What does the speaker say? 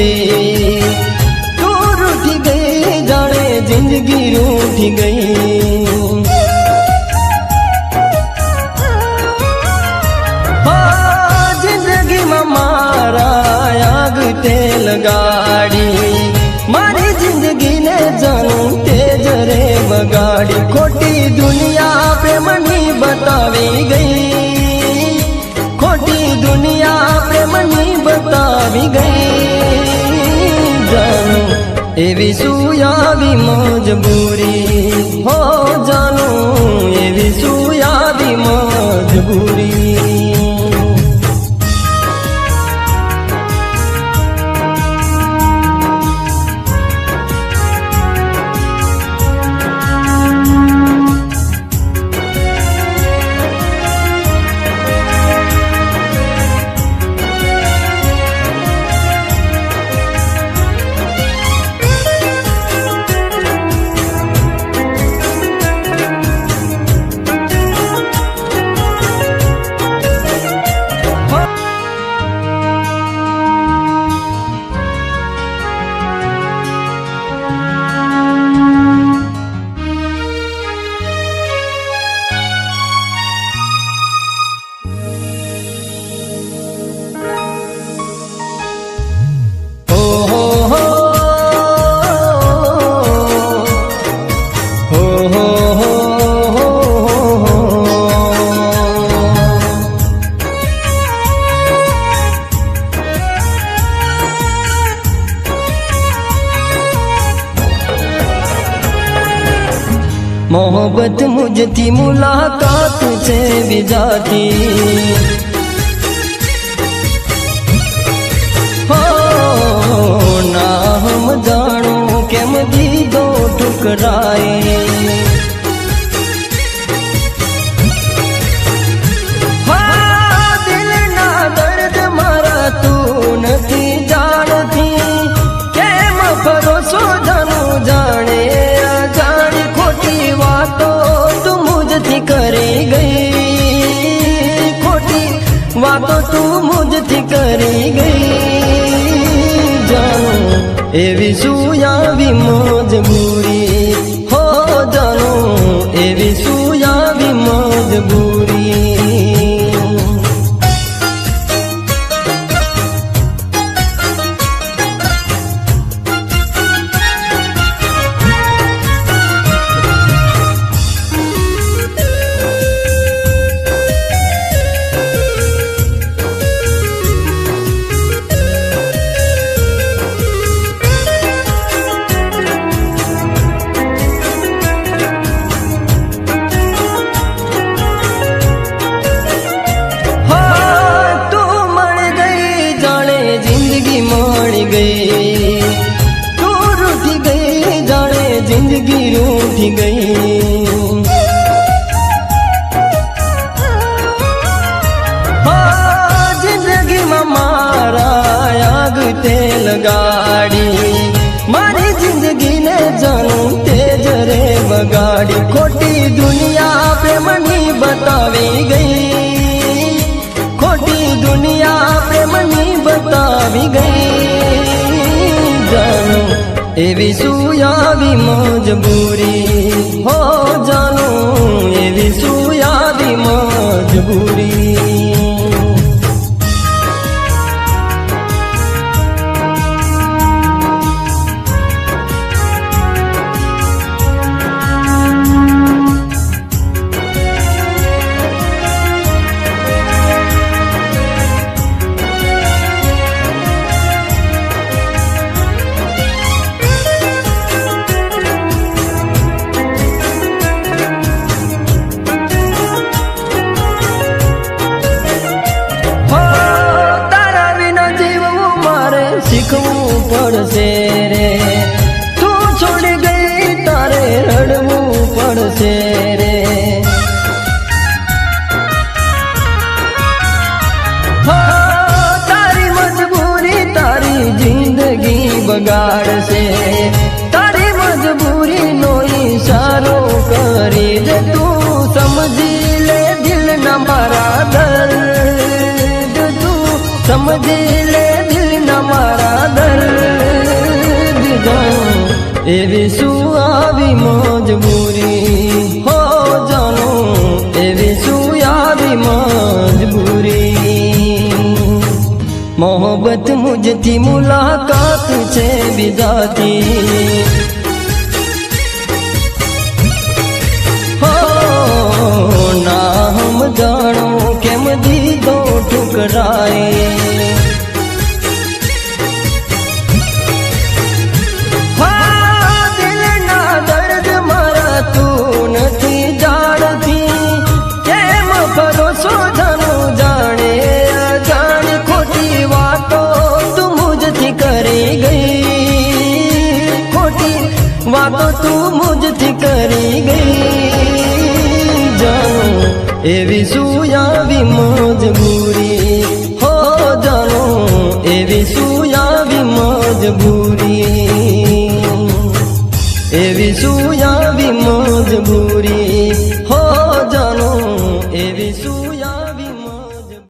गई, तू रूठी गई जाने जिंदगी रूठी गई। जिंदगी में मारा आग ते लगाड़ी, मारी जिंदगी ने जानू तेज रे बगाड़ी। खोटी दुनिया प्रेमनी बतावी गई, खोटी दुनिया प्रेमनी बतावी गई। जानू एवी सुयावी मजबूरी हो, जानू एवी सुयावी मजबूरी। मोहब्बत मुझती मुलाकात से भी जाती, हो ना हम जानो के मदी दो ठुकराए। दिल ना दर्द मारा तू नहीं जानती, के भरोसो जानू जाने तू मुझती करी गई, खोटी बातों तू मुझती करी गई। जानू एवी सुयावी मजबूरी हो, जानू एवी सुयावी मजबूरी। तू रूठी गई जाने जिंदगी रूठी गई। जिंदगी में मारा आग ते लगाड़ी, मारी जिंदगी ने जानू तेज रे बगाड़ी। खोटी दुनिया प्रेमनी बतावी गई, खोटी दुनिया प्रेमनी बतावी गई। जानू एवी सुयावी मजबूरी हो, जानू एवी सुयावी मजबूरी। શીખવું પડશે રે, તું છોડી ગઈ તારે રડવું પડશે રે। તારી મજબૂરી તારી જિંદગી બગાડશે, તારી મજબૂરી નો ઈશારો કરી દે। તું સમજી લે દિલ ના મારા દર્દ, તું સમજી લે દિલ ના મારા દર્દ। એવી શું આવી મજબૂરી હો જાનું એવી શું આવી મજબૂરી મોહબ્બત મુझથી મુલાકાત છે વિધાતી હો ના હમ જાણો કેમ દીધો ઠુકરાય વાતો તું મુझથી કરી ગઈ જાણું એવી શું આવી મજબૂરી હો જાણું એવી શું આવી મજબૂરી એવી શું